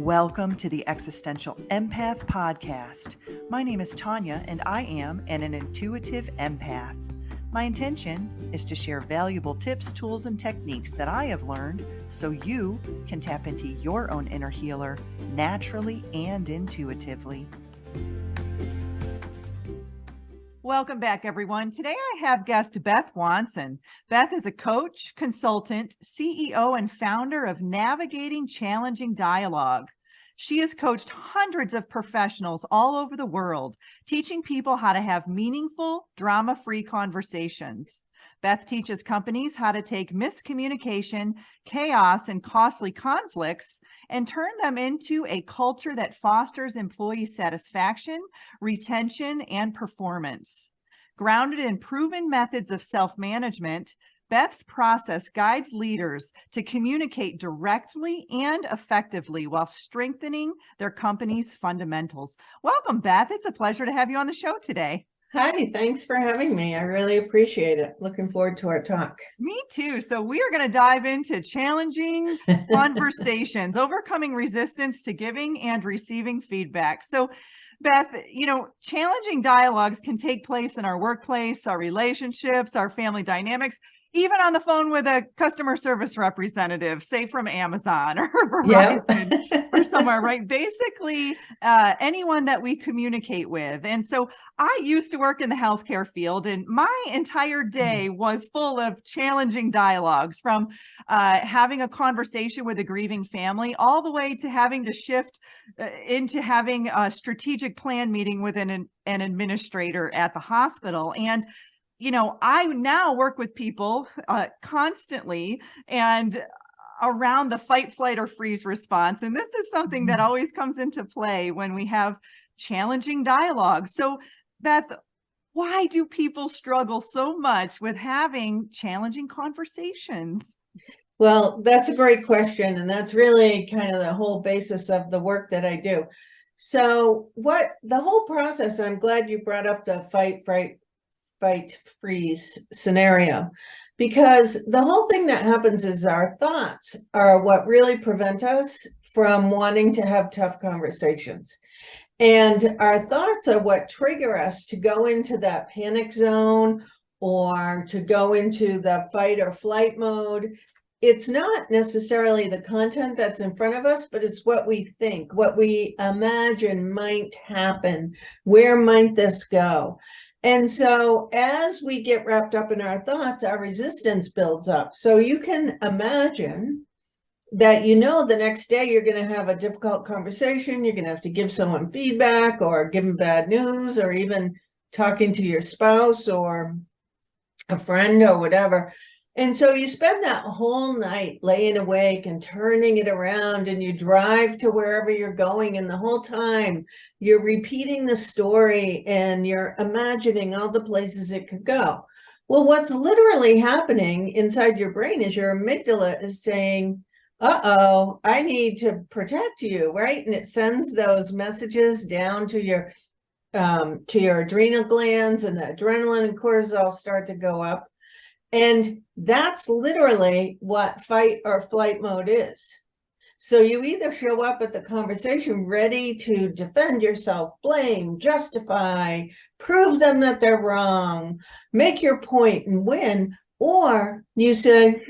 Welcome to the Existential Empath Podcast. My name is Tanya, and I am an intuitive empath. My intention is to share valuable tips, tools, and techniques that I have learned so you can tap into your own inner healer naturally and intuitively. Welcome back, everyone. Today I have guest Beth Wonson. Beth is a coach, consultant, CEO, and founder of Navigating Challenging Dialogue. She has coached hundreds of professionals all over the world, teaching people how to have meaningful, drama-free conversations. Beth teaches companies how to take miscommunication, chaos, and costly conflicts and turn them into a culture that fosters employee satisfaction, retention, and performance. Grounded in proven methods of self-management, Beth's process guides leaders to communicate directly and effectively while strengthening their company's fundamentals. Welcome, Beth. It's a pleasure to have you on the show today. Hi, thanks for having me. I really appreciate it. Looking forward to our talk. Me too. So we are going to dive into challenging conversations, overcoming resistance to giving and receiving feedback. So Beth, challenging dialogues can take place in our workplace, our relationships, our family dynamics, even on the phone with a customer service representative, say from Amazon or Verizon or somewhere, right? Basically, anyone that we communicate with. And so I used to work in the healthcare field, and my entire day was full of challenging dialogues, from having a conversation with a grieving family all the way to having to shift into having a strategic plan meeting with an administrator at the hospital. And I now work with people constantly and around the fight, flight, or freeze response. And this is something that always comes into play when we have challenging dialogue. So, Beth, why do people struggle so much with having challenging conversations? Well, that's a great question. And that's really kind of the whole basis of the work that I do. So the whole process, I'm glad you brought up the fight, freeze scenario, because the whole thing that happens is our thoughts are what really prevent us from wanting to have tough conversations. And our thoughts are what trigger us to go into that panic zone or to go into the fight or flight mode. It's not necessarily the content that's in front of us, but it's what we think, what we imagine might happen. Where might this go? And so as we get wrapped up in our thoughts, our resistance builds up. So you can imagine that, the next day you're going to have a difficult conversation. You're going to have to give someone feedback or give them bad news, or even talking to your spouse or a friend or whatever. And so you spend that whole night laying awake and turning it around, and you drive to wherever you're going. And the whole time you're repeating the story and you're imagining all the places it could go. Well, what's literally happening inside your brain is your amygdala is saying, uh-oh, I need to protect you, right? And it sends those messages down to your adrenal glands, and the adrenaline and cortisol start to go up. And that's literally what fight or flight mode is. So you either show up at the conversation ready to defend yourself, blame, justify, prove them that they're wrong, make your point and win, or you say,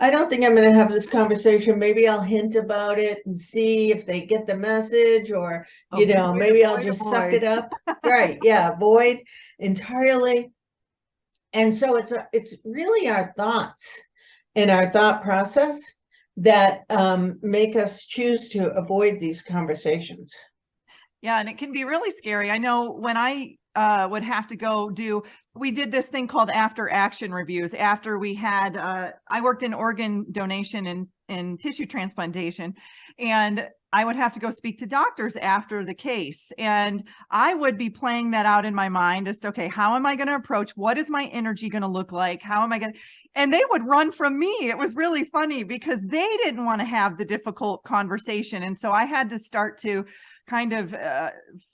I don't think I'm going to have this conversation. Maybe I'll hint about it and see if they get the message, or, maybe I'll just suck it up. Right. Yeah. Avoid entirely. And so it's really our thoughts and our thought process that make us choose to avoid these conversations. Yeah, and it can be really scary. I know when I would have to we did this thing called after action reviews after we had, I worked in organ donation and tissue transplantation, and I would have to go speak to doctors after the case. And I would be playing that out in my mind as to, okay, how am I going to approach? What is my energy going to look like? How am I going to? and they would run from me. It was really funny because they didn't want to have the difficult conversation. And so I had to start to kind of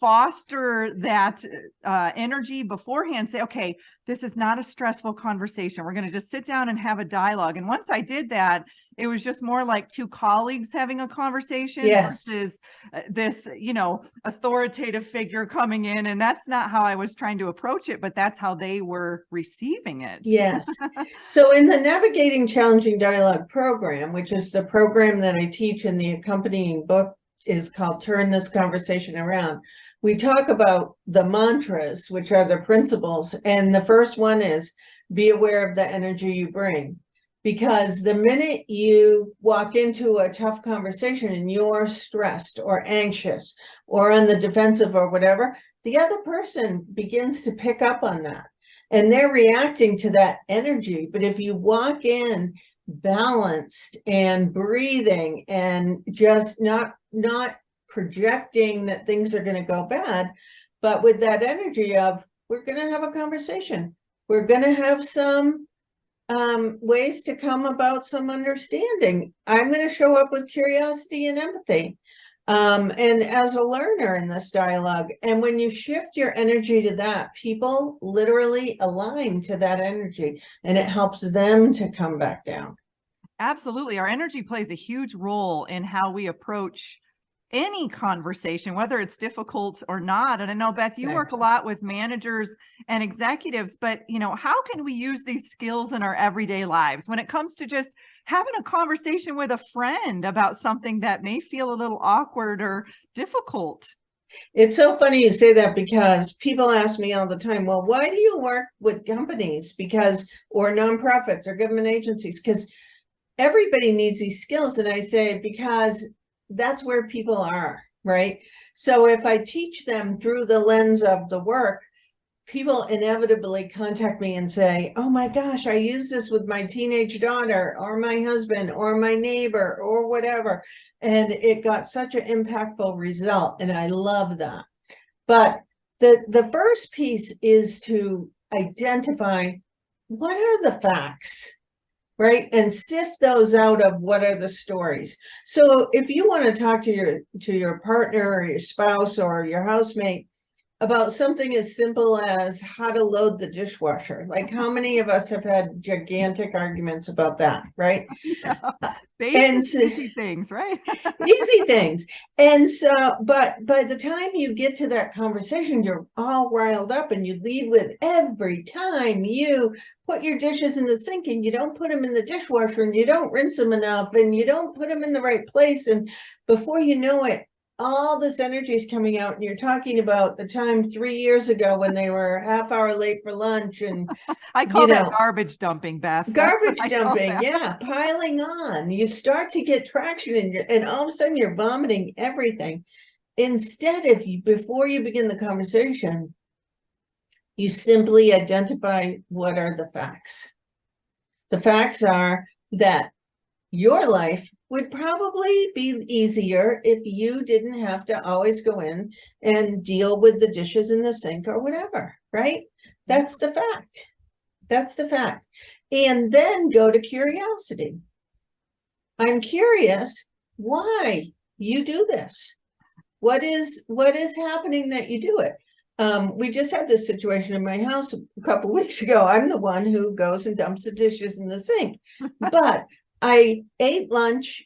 foster that energy beforehand, say, okay, this is not a stressful conversation. We're going to just sit down and have a dialogue. And once I did that, it was just more like two colleagues having a conversation versus this, authoritative figure coming in. And that's not how I was trying to approach it, but that's how they were receiving it. Yes. So in the Navigating Challenging Dialogue program, which is the program that I teach in the accompanying book, is called Turn This Conversation Around. We talk about the mantras, which are the principles. And the first one is be aware of the energy you bring. Because the minute you walk into a tough conversation and you're stressed or anxious or on the defensive or whatever, the other person begins to pick up on that. And they're reacting to that energy. But if you walk in balanced and breathing and just not projecting that things are going to go bad, but with that energy of, we're going to have a conversation. We're going to have some ways to come about some understanding. I'm going to show up with curiosity and empathy. And as a learner in this dialogue, and when you shift your energy to that, people literally align to that energy, and it helps them to come back down. Absolutely. Our energy plays a huge role in how we approach any conversation, whether it's difficult or not. And I know, Beth, you work a lot with managers and executives, but how can we use these skills in our everyday lives when it comes to just having a conversation with a friend about something that may feel a little awkward or difficult? It's so funny you say that, because people ask me all the time, well, why do you work with companies or nonprofits or government agencies? Because everybody needs these skills. And I say, because that's where people are, right? So if I teach them through the lens of the work, people inevitably contact me and say, oh my gosh, I use this with my teenage daughter or my husband or my neighbor or whatever. And it got such an impactful result. And I love that. But the first piece is to identify what are the facts, right? And sift those out of what are the stories. So if you want to talk to your partner or your spouse or your housemate about something as simple as how to load the dishwasher, like how many of us have had gigantic arguments about that, right? Yeah. Easy things, right? Easy things. And so, but by the time you get to that conversation, you're all riled up, and you lead with, every time you put your dishes in the sink and you don't put them in the dishwasher and you don't rinse them enough and you don't put them in the right place. And before you know it, all this energy is coming out, and you're talking about the time 3 years ago when they were a half hour late for lunch. And I call that garbage dumping, Beth. Garbage dumping, yeah, piling on. You start to get traction, and all of a sudden you're vomiting everything. Instead, before you begin the conversation, you simply identify what are the facts. The facts are that your life would probably be easier if you didn't have to always go in and deal with the dishes in the sink or whatever, right? That's the fact. That's the fact. And then go to curiosity. I'm curious why you do this. What is happening that you do it? We just had this situation in my house a couple of weeks ago. I'm the one who goes and dumps the dishes in the sink, but I ate lunch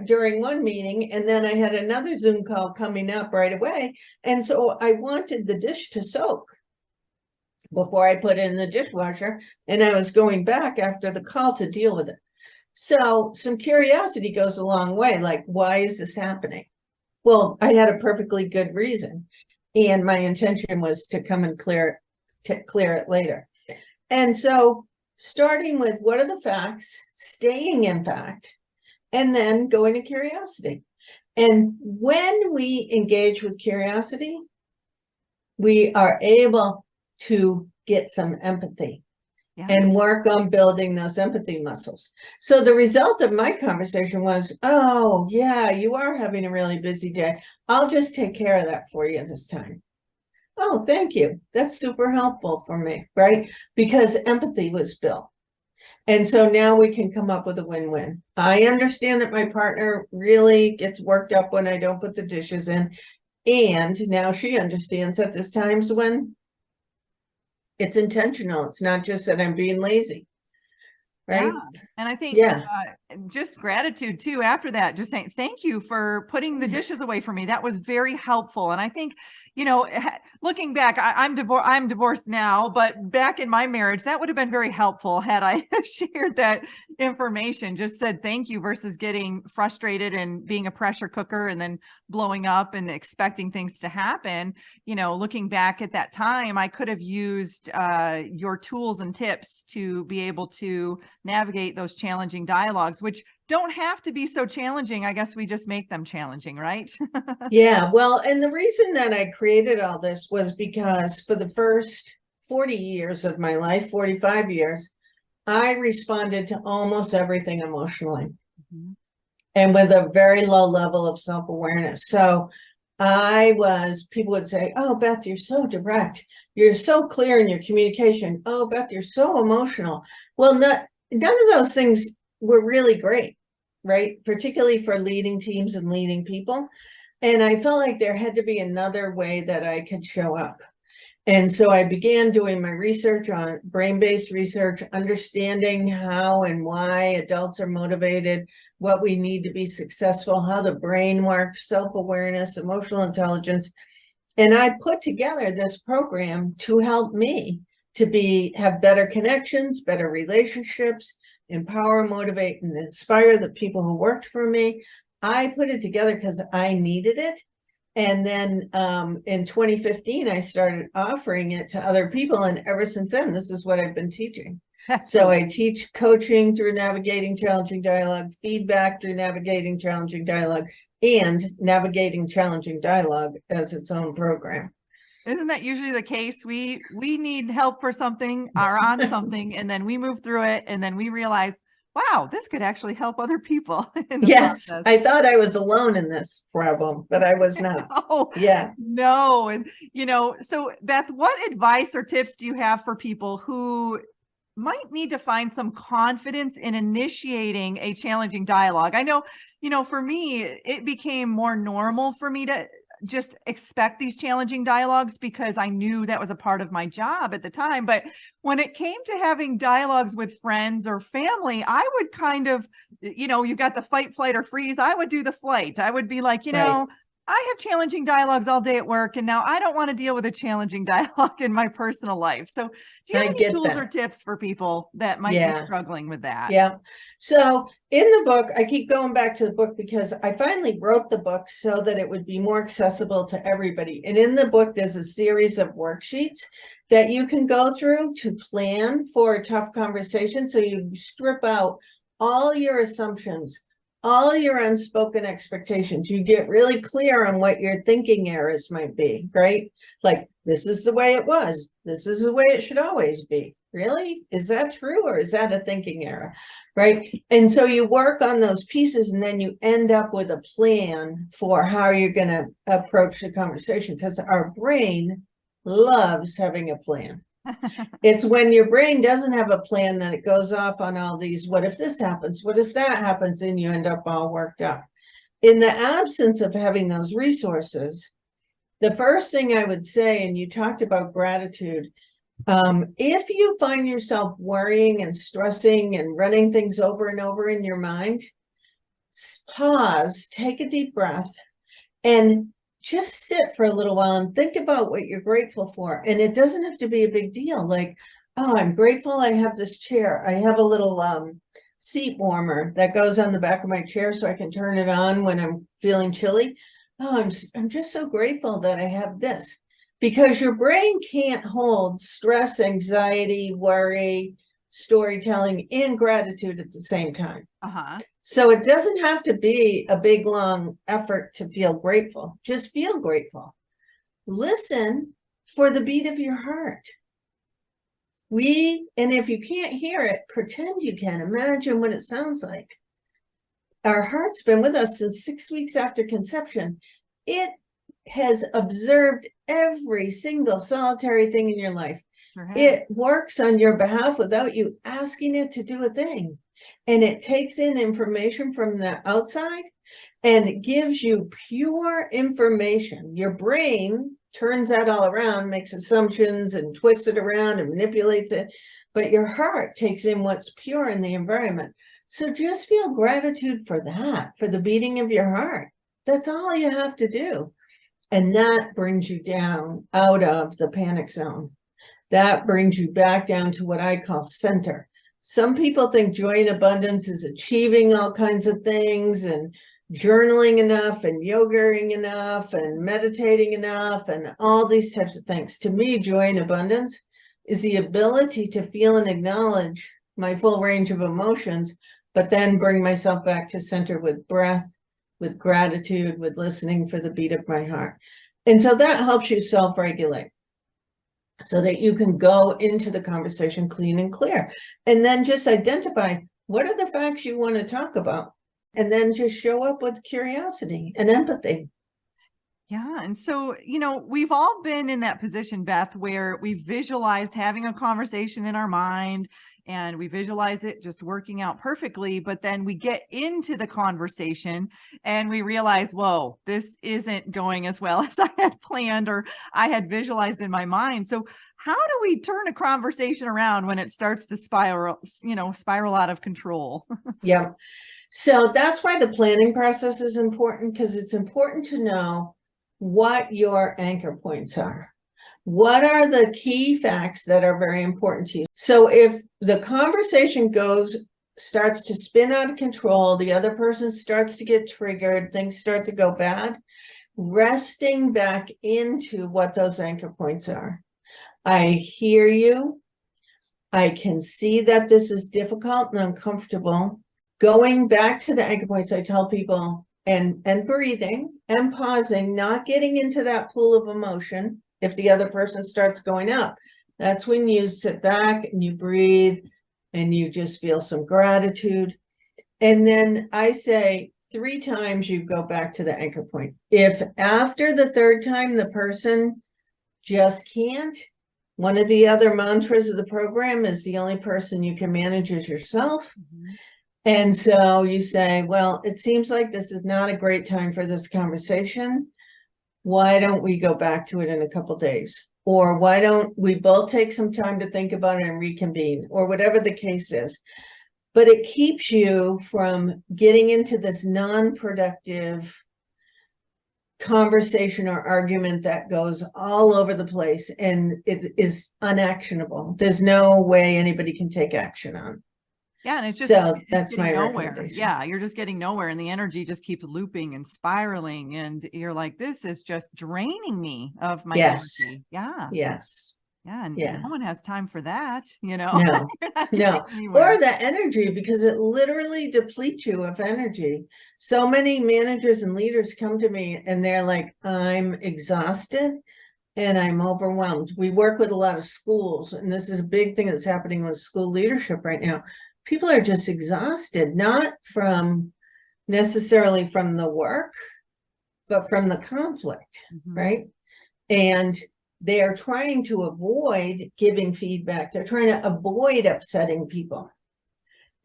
during one meeting, and then I had another Zoom call coming up right away. And so I wanted the dish to soak before I put it in the dishwasher, and I was going back after the call to deal with it. So some curiosity goes a long way. Like, why is this happening? Well, I had a perfectly good reason, and my intention was to come and clear it later. And so starting with what are the facts, staying in fact, and then going to curiosity. And when we engage with curiosity, we are able to get some empathy and work on building those empathy muscles. So the result of my conversation was, oh yeah, you are having a really busy day. I'll just take care of that for you this time. Oh, thank you. That's super helpful for me, right? Because empathy was built. And so now we can come up with a win-win. I understand that my partner really gets worked up when I don't put the dishes in. And now she understands that there's times when it's intentional. It's not just that I'm being lazy. Yeah. Right? And I think Yeah. just gratitude too after that, just saying thank you for putting the dishes away for me. That was very helpful. And I think, looking back, I'm divorced now, but back in my marriage, that would have been very helpful had I shared that information, just said thank you versus getting frustrated and being a pressure cooker and then blowing up and expecting things to happen. Looking back at that time, I could have used your tools and tips to be able to navigate those challenging dialogues, which don't have to be so challenging. I guess we just make them challenging, right? Yeah. Well, and the reason that I created all this was because for the first 40 years of my life, 45 years, I responded to almost everything emotionally and with a very low level of self-awareness. So people would say, oh, Beth, you're so direct. You're so clear in your communication. Oh, Beth, you're so emotional. Well, none of those things were really great, right? Particularly for leading teams and leading people. And I felt like there had to be another way that I could show up. And so I began doing my research on brain-based research, understanding how and why adults are motivated, what we need to be successful, how the brain works, self-awareness, emotional intelligence. And I put together this program to help me to have better connections, better relationships, empower, motivate, and inspire the people who worked for me. I put it together because I needed it. And then in 2015, I started offering it to other people. And ever since then, this is what I've been teaching. So I teach coaching through navigating challenging dialogue, feedback through navigating challenging dialogue, and navigating challenging dialogue as its own program. Isn't that usually the case? We need help for something or on something, and then we move through it, and then we realize, wow, this could actually help other people in the Yes, process. I thought I was alone in this problem, but I was not. Oh, yeah. No. And, so Beth, what advice or tips do you have for people who might need to find some confidence in initiating a challenging dialogue? I know, for me, it became more normal for me to just expect these challenging dialogues because I knew that was a part of my job at the time. But when it came to having dialogues with friends or family, I would kind of, you've got the fight, flight, or freeze. I would do the flight. I would be like, Right. I have challenging dialogues all day at work, and now I don't want to deal with a challenging dialogue in my personal life. So do you have I any get tools or that. tips for people that might be struggling with that? Yeah. So in the book, I keep going back to the book because I finally wrote the book so that it would be more accessible to everybody. And in the book, there's a series of worksheets that you can go through to plan for a tough conversation. So you strip out all your assumptions, all your unspoken expectations. You get really clear on what your thinking errors might be, right? Like, this is the way it was. This is the way it should always be. Really? Is that true? Or is that a thinking error? Right. And so you work on those pieces and then you end up with a plan for how you're going to approach the conversation, because our brain loves having a plan. It's when your brain doesn't have a plan that it goes off on all these, what if this happens? What if that happens? And you end up all worked up. In the absence of having those resources, the first thing I would say, and you talked about gratitude, if you find yourself worrying and stressing and running things over and over in your mind, pause, take a deep breath, and just sit for a little while and think about what you're grateful for. And it doesn't have to be a big deal. Like, oh, I'm grateful I have this chair. I have a little seat warmer that goes on the back of my chair so I can turn it on when I'm feeling chilly. Oh, I'm just so grateful that I have this. Because your brain can't hold stress, anxiety, worry, storytelling, and gratitude at the same time. So it doesn't have to be a big, long effort to feel grateful. Just feel grateful. Listen for the beat of your heart. And if you can't hear it, pretend you can. Imagine what it sounds like. Our heart's been with us since 6 weeks after conception. It has observed every single solitary thing in your life. Sure has. It works on your behalf without you asking it to do a thing. And it takes in information from the outside and it gives you pure information. Your brain turns that all around, makes assumptions and twists it around and manipulates it. But your heart takes in what's pure in the environment. So just feel gratitude for that, for the beating of your heart. That's all you have to do. And that brings you down out of the panic zone. That brings you back down to what I call center. Some people think joy and abundance is achieving all kinds of things and journaling enough and yogaing enough and meditating enough and all these types of things. To me, joy and abundance is the ability to feel and acknowledge my full range of emotions, but then bring myself back to center with breath, with gratitude, with listening for the beat of my heart. And so that helps you self-regulate so that you can go into the conversation clean and clear. And then just identify what are the facts you want to talk about. And then just show up with curiosity and empathy. Yeah. And so, we've all been in that position, Beth, where we visualized having a conversation in our mind and we visualize it just working out perfectly. But then we get into the conversation and we realize, whoa, this isn't going as well as I had planned or I had visualized in my mind. So how do we turn a conversation around when it starts to spiral out of control? Yeah. So that's why the planning process is important, because it's important to know what your anchor points are. What are the key facts that are very important to you? So if the conversation starts to spin out of control, the other person starts to get triggered, things start to go bad, resting back into what those anchor points are. I hear you. I can see that this is difficult and uncomfortable. Going back to the anchor points, I tell people, and breathing and pausing, not getting into that pool of emotion. If the other person starts going up, that's when you sit back and you breathe and you just feel some gratitude. And then I say 3 times you go back to the anchor point. If after the 3rd time the person just can't, one of the other mantras of the program is the only person you can manage is yourself. Mm-hmm. And so you say, well, it seems like this is not a great time for this conversation. Why don't we go back to it in a couple days? Or why don't we both take some time to think about it and reconvene, or whatever the case is. But it keeps you from getting into this non-productive conversation or argument that goes all over the place and it is unactionable. There's no way anybody can take action on. Yeah, and it's that's my nowhere. Yeah, you're just getting nowhere, and the energy just keeps looping and spiraling, and you're like, "This is just draining me of my energy." Yeah. Yes. Yeah, and no one has time for that, No, no. Or the energy, because it literally depletes you of energy. So many managers and leaders come to me and they're like, "I'm exhausted and I'm overwhelmed." We work with a lot of schools, and this is a big thing that's happening with school leadership right now. People are just exhausted, not necessarily from the work, but from the conflict, right? And they are trying to avoid giving feedback. They're trying to avoid upsetting people.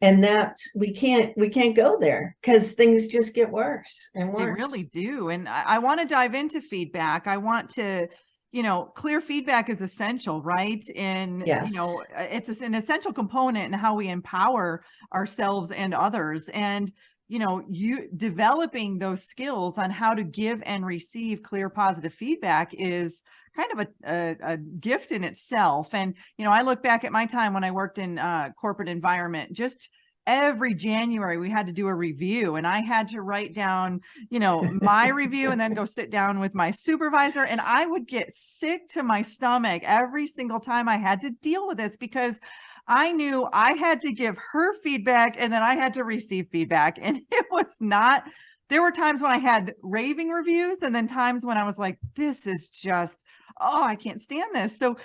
And we can't go there, because things just get worse and worse. They really do. And I want to dive into feedback. I want to, clear feedback is essential, right? And, it's an essential component in how we empower ourselves and others. And, you developing those skills on how to give and receive clear, positive feedback is kind of a gift in itself. And, I look back at my time when I worked in corporate environment, just every January we had to do a review, and I had to write down, my review and then go sit down with my supervisor. And I would get sick to my stomach every single time I had to deal with this, because I knew I had to give her feedback and then I had to receive feedback. And it was not, there were times when I had raving reviews and then times when I was like, this is just, I can't stand this. So,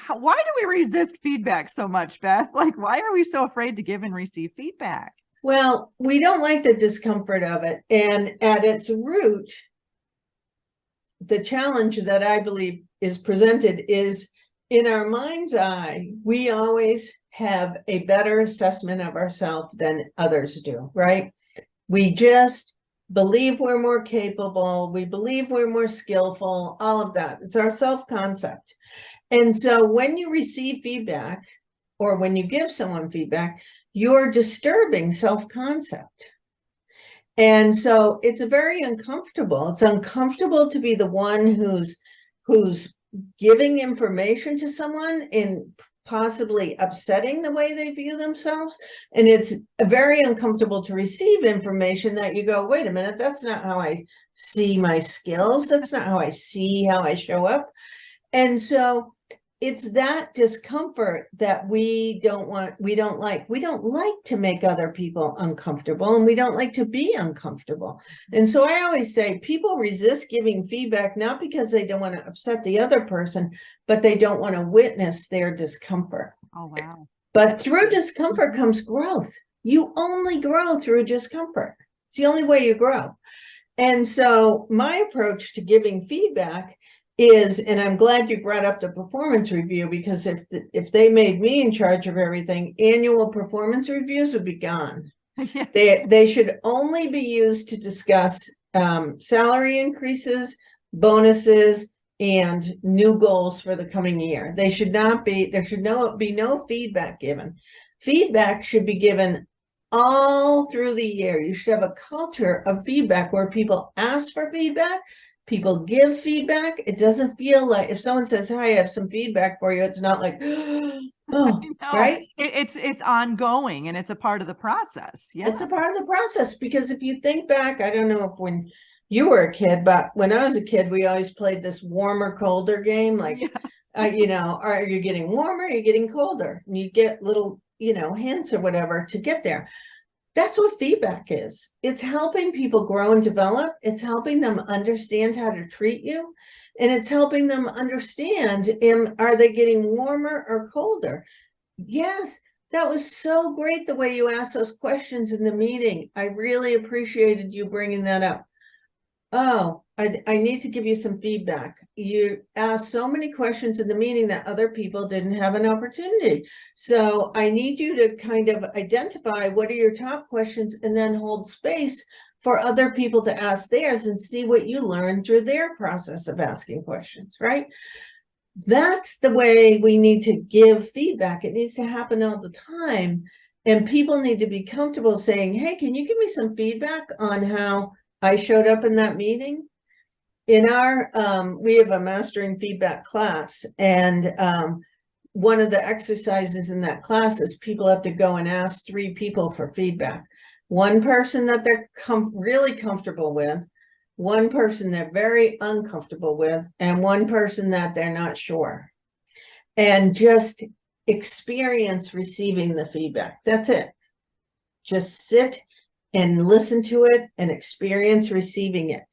why do we resist feedback so much, Beth? Like, why are we so afraid to give and receive feedback? Well, we don't like the discomfort of it. And at its root, the challenge that I believe is presented is in our mind's eye, we always have a better assessment of ourselves than others do, right? We just believe we're more capable. We believe we're more skillful, all of that. It's our self-concept. And so when you receive feedback or when you give someone feedback, you're disturbing self-concept. And so it's very uncomfortable. It's uncomfortable to be the one who's giving information to someone and possibly upsetting the way they view themselves. And it's very uncomfortable to receive information that you go, wait a minute, that's not how I see my skills. That's not how I see how I show up. And so it's that discomfort that we don't like to make other people uncomfortable, and we don't like to be uncomfortable. And so I always say people resist giving feedback, not because they don't want to upset the other person, but they don't want to witness their discomfort. Oh, wow. But through discomfort comes growth. You only grow through discomfort. It's the only way you grow. And so my approach to giving feedback is, and I'm glad you brought up the performance review, because if they made me in charge of everything, annual performance reviews would be gone. They should only be used to discuss salary increases, bonuses, and new goals for the coming year. There should be no feedback given. Feedback should be given all through the year. You should have a culture of feedback where people ask for feedback. People give feedback. It doesn't feel like if someone says, hi, I have some feedback for you, it's not like, oh, right? It's ongoing and it's a part of the process. Yeah. It's a part of the process, because if you think back, I don't know if when you were a kid, but when I was a kid, we always played this warmer, colder game. Like, are you getting warmer? Are you getting colder? And you get little, hints or whatever to get there. That's what feedback is. It's helping people grow and develop. It's helping them understand how to treat you. And it's helping them understand, are they getting warmer or colder? Yes, that was so great the way you asked those questions in the meeting. I really appreciated you bringing that up. Oh, I need to give you some feedback. You asked so many questions in the meeting that other people didn't have an opportunity. So I need you to kind of identify what are your top questions and then hold space for other people to ask theirs and see what you learned through their process of asking questions, right? That's the way we need to give feedback. It needs to happen all the time. And people need to be comfortable saying, hey, can you give me some feedback on how I showed up in that meeting? In our, we have a mastering feedback class, and one of the exercises in that class is people have to go and ask 3 people for feedback. One person that they're really comfortable with, one person they're very uncomfortable with, and one person that they're not sure. And just experience receiving the feedback. That's it. Just sit and listen to it and experience receiving it,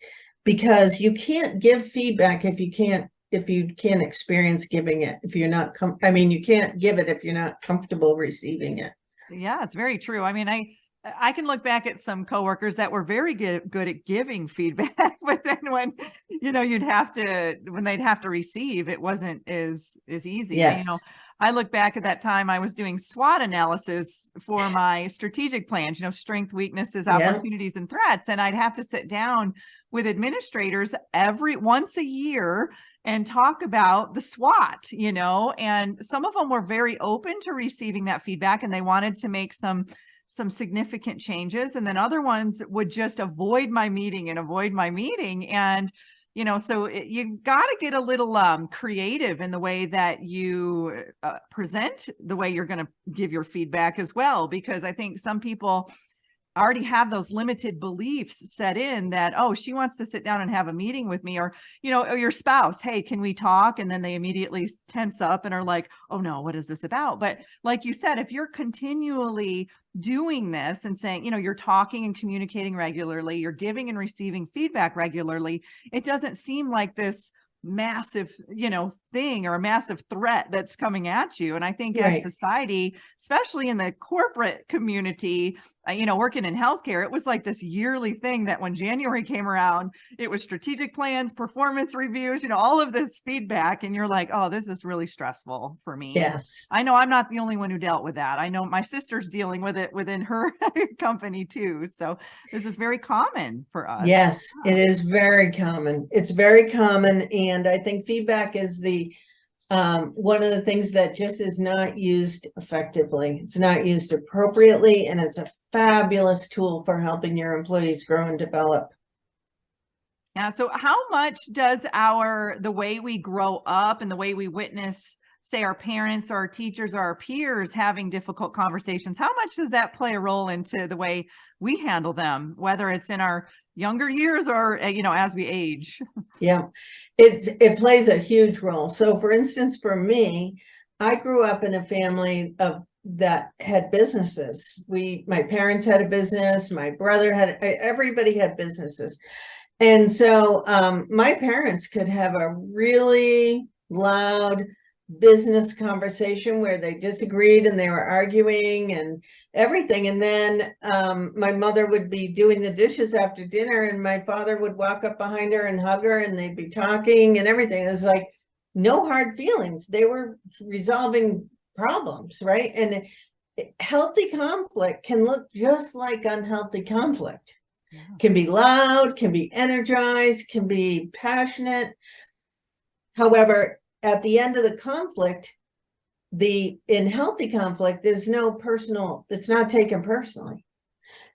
because you can't give feedback if you can't experience giving it. If you're not you can't give it if you're not comfortable receiving it. Yeah, it's very true. I mean, I can look back at some coworkers that were very good at giving feedback, but then when they'd have to receive, it wasn't as easy. Yes. I look back at that time I was doing SWOT analysis for my strategic plans, strength, weaknesses, opportunities, and threats. And I'd have to sit down with administrators once a year and talk about the SWOT, and some of them were very open to receiving that feedback and they wanted to make some significant changes. And then other ones would just avoid my meeting. And so you've got to get a little creative in the way that you present the way you're going to give your feedback as well, because I think some people already have those limited beliefs set in that, oh, she wants to sit down and have a meeting with me, or your spouse, hey, can we talk? And then they immediately tense up and are like, oh no, what is this about? But like you said, if you're continually doing this and saying, you're talking and communicating regularly, you're giving and receiving feedback regularly, it doesn't seem like this massive, thing or a massive threat that's coming at you. And I think as Right. society, especially in the corporate community, working in healthcare, it was like this yearly thing that when January came around, it was strategic plans, performance reviews, all of this feedback. And you're like, oh, this is really stressful for me. Yes. I know I'm not the only one who dealt with that. I know my sister's dealing with it within her company too. So this is very common for us. Yes, Yeah. it is very common. It's very common. And I think feedback is one of the things that just is not used effectively. It's not used appropriately, and it's a fabulous tool for helping your employees grow and develop. Yeah. So how much does the way we grow up and the way we witness, say, our parents or our teachers or our peers having difficult conversations, how much does that play a role into the way we handle them, whether it's in our younger years or, as we age? Yeah, it plays a huge role. So for instance, for me, I grew up in a family that had businesses. My parents had a business, my brother everybody had businesses. And so my parents could have a really loud business conversation where they disagreed and they were arguing and everything. And then my mother would be doing the dishes after dinner, and my father would walk up behind her and hug her, and they'd be talking and everything. It was like no hard feelings. They were resolving problems, right? And healthy conflict can look just like unhealthy conflict. Yeah. Can be loud, can be energized, can be passionate. However, at the end of the conflict, in healthy conflict, there's no personal, it's not taken personally.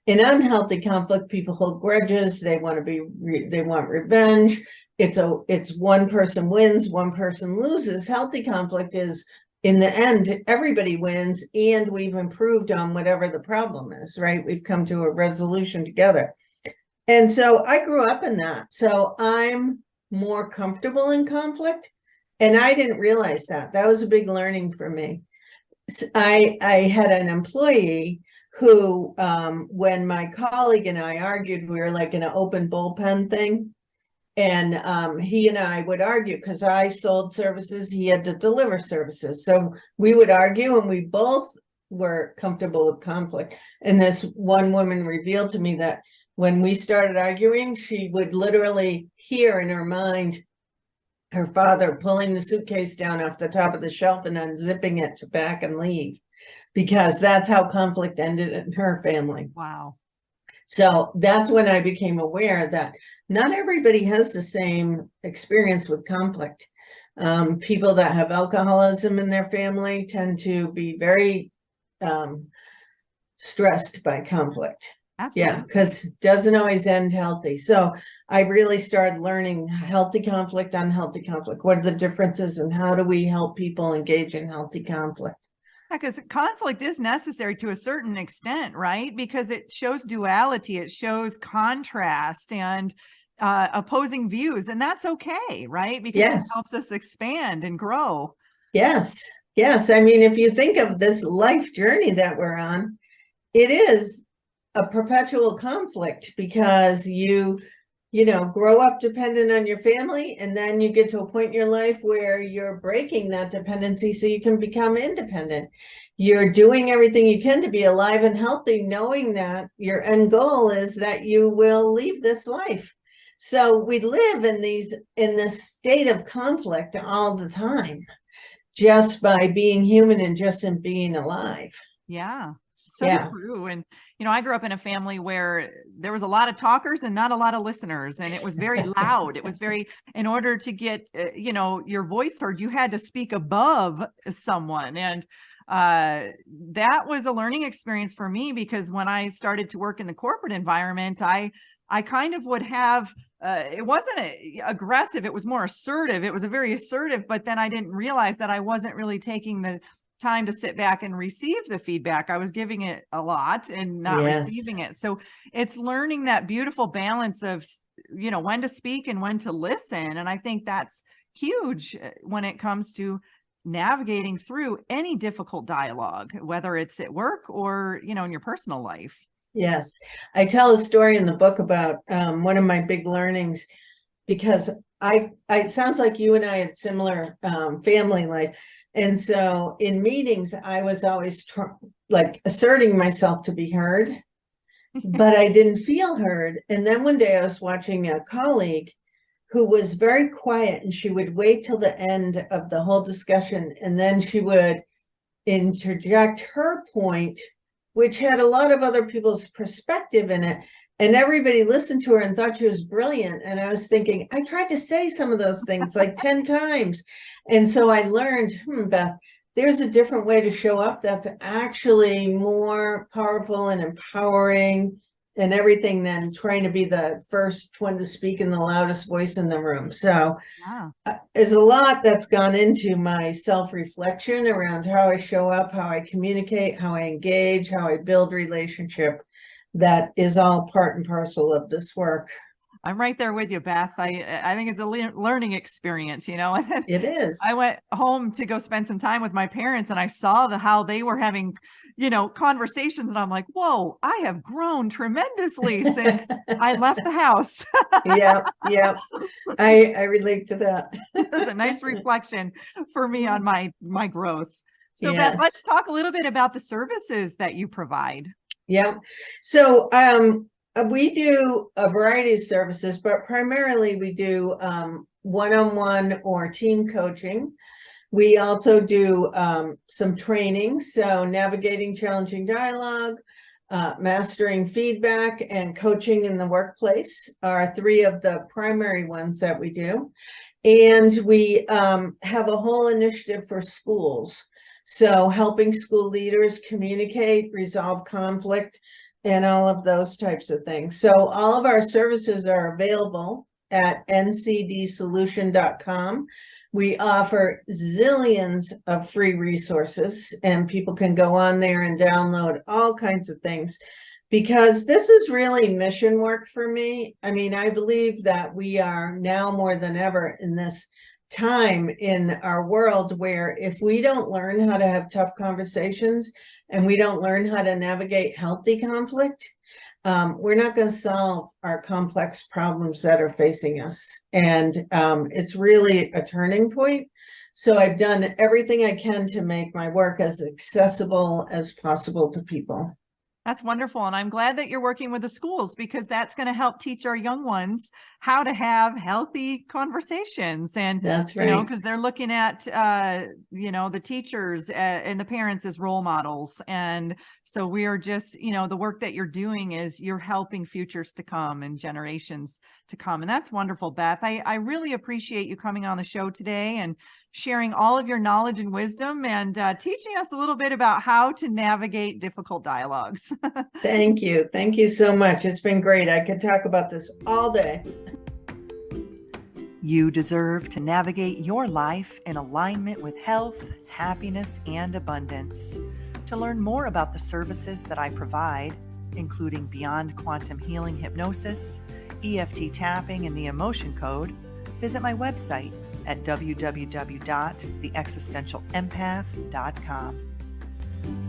In unhealthy conflict, people hold grudges, they want revenge. It's one person wins, one person loses. Healthy conflict is, in the end, everybody wins, and we've improved on whatever the problem is, right? We've come to a resolution together. And so I grew up in that. So I'm more comfortable in conflict. And I didn't realize that. That was a big learning for me. I had an employee who, when my colleague and I argued, we were like in an open bullpen thing. And he and I would argue because I sold services, he had to deliver services. So we would argue, and we both were comfortable with conflict. And this one woman revealed to me that when we started arguing, she would literally hear in her mind her father pulling the suitcase down off the top of the shelf and unzipping it to pack and leave, because that's how conflict ended in her family. Wow. So that's when I became aware that not everybody has the same experience with conflict. People that have alcoholism in their family tend to be very stressed by conflict. Absolutely. Yeah, because it doesn't always end healthy. So I really started learning healthy conflict, unhealthy conflict. What are the differences, and how do we help people engage in healthy conflict? Because conflict is necessary to a certain extent, right? Because it shows duality, it shows contrast and opposing views, and that's okay, right? Because Yes. it helps us expand and grow. Yes. Yes. I mean, if you think of this life journey that we're on, it is a perpetual conflict, because you grow up dependent on your family, and then you get to a point in your life where you're breaking that dependency so you can become independent. You're doing everything you can to be alive and healthy, knowing that your end goal is that you will leave this life. So we live in this state of conflict all the time, just by being human and just in being alive. Yeah. So true. And, I grew up in a family where there was a lot of talkers and not a lot of listeners, and it was very loud. It was in order to get, your voice heard, you had to speak above someone. And that was a learning experience for me, because when I started to work in the corporate environment, I kind of would have, it wasn't aggressive. It was more assertive. It was a very assertive, but then I didn't realize that I wasn't really taking the time to sit back and receive the feedback. I was giving it a lot and not receiving it. So it's learning that beautiful balance of, when to speak and when to listen. And I think that's huge when it comes to navigating through any difficult dialogue, whether it's at work or, in your personal life. Yes. I tell a story in the book about one of my big learnings. because it sounds like you and I had similar family life. And so in meetings, I was always like asserting myself to be heard, but I didn't feel heard. And then one day I was watching a colleague who was very quiet, and she would wait till the end of the whole discussion, and then she would interject her point, which had a lot of other people's perspective in it. And everybody listened to her and thought she was brilliant. And I was thinking, I tried to say some of those things like 10 times. And so I learned, Beth, there's a different way to show up that's actually more powerful and empowering and everything than trying to be the first one to speak in the loudest voice in the room. So there's a lot that's gone into my self-reflection around how I show up, how I communicate, how I engage, how I build relationship. That is all part and parcel of this work. I'm right there with you, Beth. I think it's a learning experience, you know. And it is. I went home to go spend some time with my parents, and I saw how they were having, you know, conversations, and I'm like, whoa, I have grown tremendously since I left the house. Yeah. I relate to that. That's a nice reflection for me on my growth. So Yes. Beth, let's talk a little bit about the services that you provide. Yeah. So we do a variety of services, but primarily we do one-on-one or team coaching. We also do some training, so navigating challenging dialogue, mastering feedback, and coaching in the workplace are three of the primary ones that we do. And we have a whole initiative for schools. So helping school leaders communicate, resolve conflict, and all of those types of things. So all of our services are available at ncdsolution.com. We offer zillions of free resources, and people can go on there and download all kinds of things, because this is really mission work for me. I mean, I believe that we are now more than ever in this time in our world where if we don't learn how to have tough conversations and we don't learn how to navigate healthy conflict, we're not going to solve our complex problems that are facing us. And it's really a turning point. So I've done everything I can to make my work as accessible as possible to people. That's wonderful. And I'm glad that you're working with the schools, because that's going to help teach our young ones how to have healthy conversations. And that's right. You know, because they're looking at, you know, the teachers and the parents as role models. And so we are just, you know, the work that you're doing is you're helping futures to come and generations to come. And that's wonderful, Beth. I really appreciate you coming on the show today and sharing all of your knowledge and wisdom, and teaching us a little bit about how to navigate difficult dialogues. Thank you. Thank you so much. It's been great. I could talk about this all day. You deserve to navigate your life in alignment with health, happiness, and abundance. To learn more about the services that I provide, including Beyond Quantum Healing Hypnosis, EFT tapping, and the Emotion Code, visit my website at www.theexistentialempath.com.